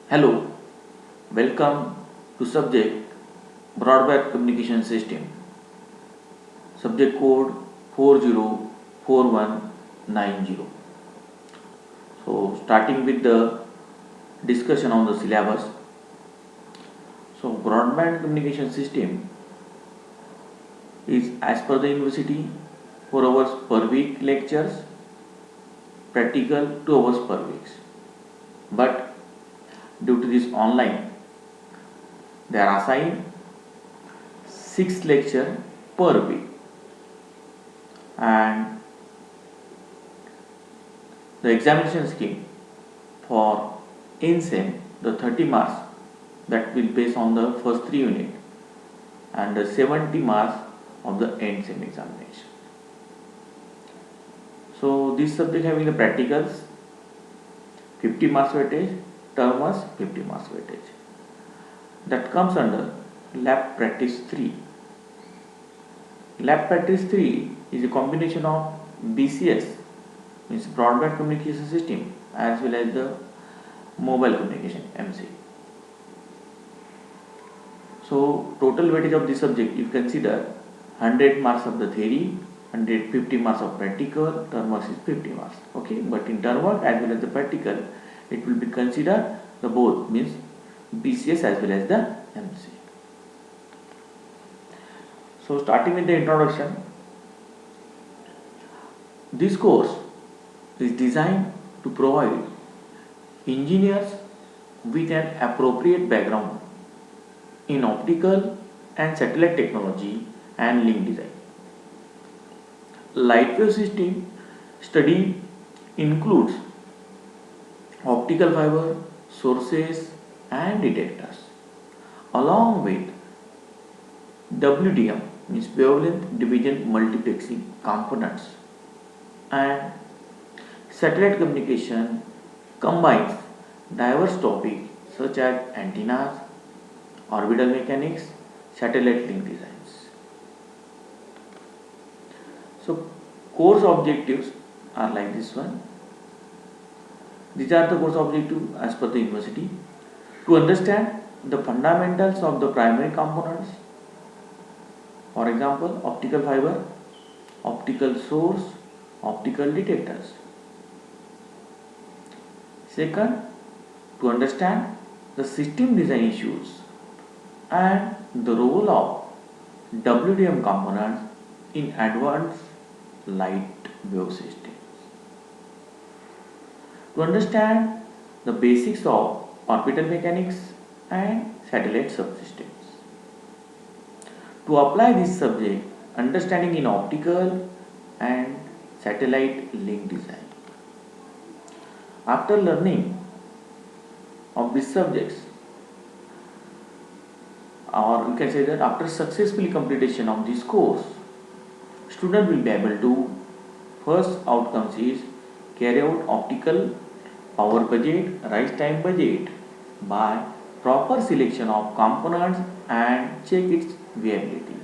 Hello, welcome to subject Broadband Communication System, subject code 404190. So, starting with the discussion on the syllabus. So, broadband communication system is as per the university 4 hours per week lectures, practical 2 hours per week. But due to this online, they are assigned 6 lecture per week, and the examination scheme for in SEM, the 30 marks that will based on the first 3 unit and the 70 marks of the end SEM examination. So this subject having the practicals 50 marks weightage, term was 50 marks weightage. That comes under lab practice 3. Lab practice 3 is a combination of BCS, means broadband communication system, as well as the mobile communication MC. So total weightage of this subject, if you consider 100 marks of the theory, 150 marks of practical, term work is 50 marks. Okay, but in term work as well as the practical, it will be considered the both, means BCS as well as the MC. So starting with the introduction, this course is designed to provide engineers with an appropriate background in optical and satellite technology and link design. Light wave system study includes optical fiber, sources and detectors, along with WDM, means wavelength division multiplexing components, and satellite communication combines diverse topics such as antennas, orbital mechanics, satellite link designs. So course objectives are like this one. These are the course objectives as per the university: to understand the fundamentals of the primary components, for example optical fiber, optical source, optical detectors. Second, to understand the system design issues and the role of WDM components in advanced light wave systems. To understand the basics of orbital mechanics and satellite subsystems. To apply this subject, understanding in optical and satellite link design. After learning of these subjects, or we can say that after successfully completion of this course, student will be able to, first outcomes is carry out optical power budget, rise time budget by proper selection of components and check its viability.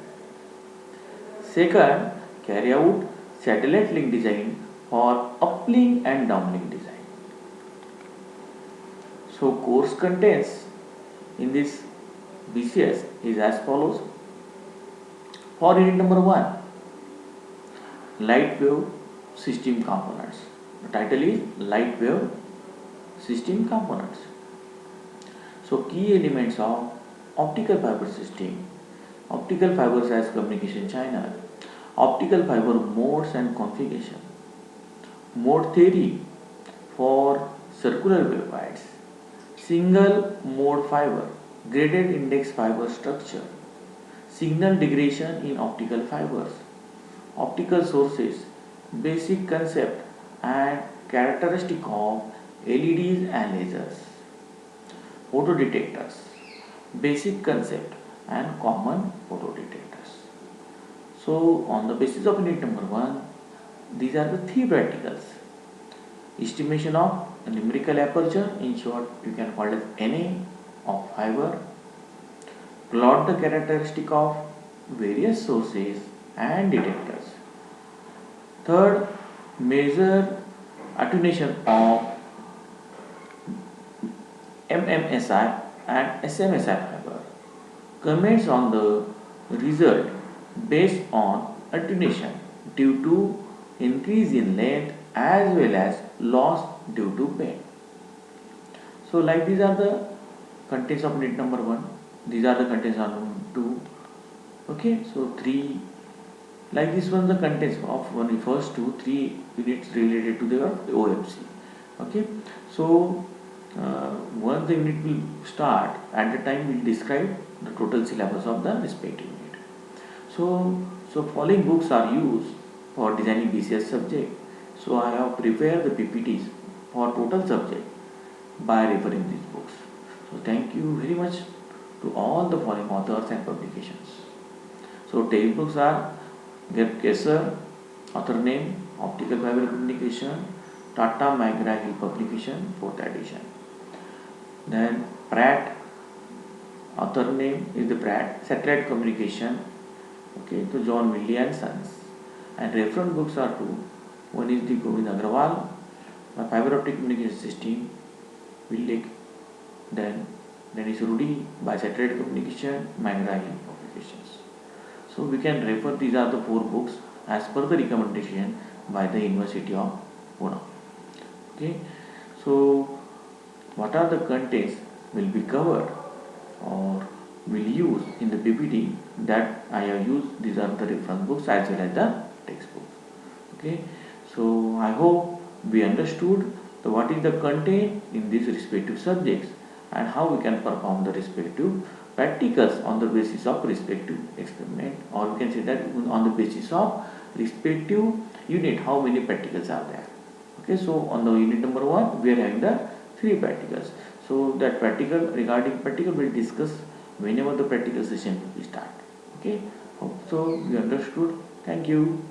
Second, carry out satellite link design for uplink and downlink design. So course contents in this BCS is as follows. For unit number 1, light wave system components. The title is light wave system components. So key elements of optical fiber system, optical fibers as communication channel, optical fiber modes and configuration, mode theory for circular waveguides, single mode fiber, graded index fiber structure, signal degradation in optical fibers, optical sources, basic concept and characteristic of LEDs and lasers, photodetectors, basic concept and common photodetectors. So on the basis of unit number 1, these are the 3 practicals. Estimation of numerical aperture, in short you can call it NA of fiber, plot the characteristic of various sources and detectors. Third, measure attenuation of MMSI and SMSI fiber. Comments on the result based on attenuation due to increase in length as well as loss due to pain. So like these are the contents of unit number 1. These are the contents of number 2. Okay, so 3. Like this one the contents of one first 3 units related to the OMC. Okay, so once the unit will start, at the time we will describe the total syllabus of the respective unit. So following books are used for designing BCS subject. So I have prepared the PPTs for total subject by referring these books. So thank you very much to all the following authors and publications. So textbooks are Gerd Kesser, author name, Optical Fiber Communication, Tata McGraw-Hill Publication, 4th edition. Then Pratt, author name is the Pratt, Satellite Communication, okay, to John Wiley and Sons. And reference books are two. One is the Govind Agrawal, Fiber Optic Communication System, Willig. Then is Rudy by Satellite Communication, McGraw-Hill Publications. So we can refer, these are the 4 books as per the recommendation by the University of Pune. Okay, so what are the contents will be covered or will use in the PPT that I have used. These are the reference books as well as the textbooks. Okay, so I hope we understood what is the content in these respective subjects and how we can perform the respective practicals on the basis of respective experiment, or we can say that on the basis of respective unit how many practicals are there. Okay, so on the unit number 1 we are having the 3 practicals. So that practical, regarding practical we will discuss whenever the practical session will start. Okay, hope so you understood. Thank you.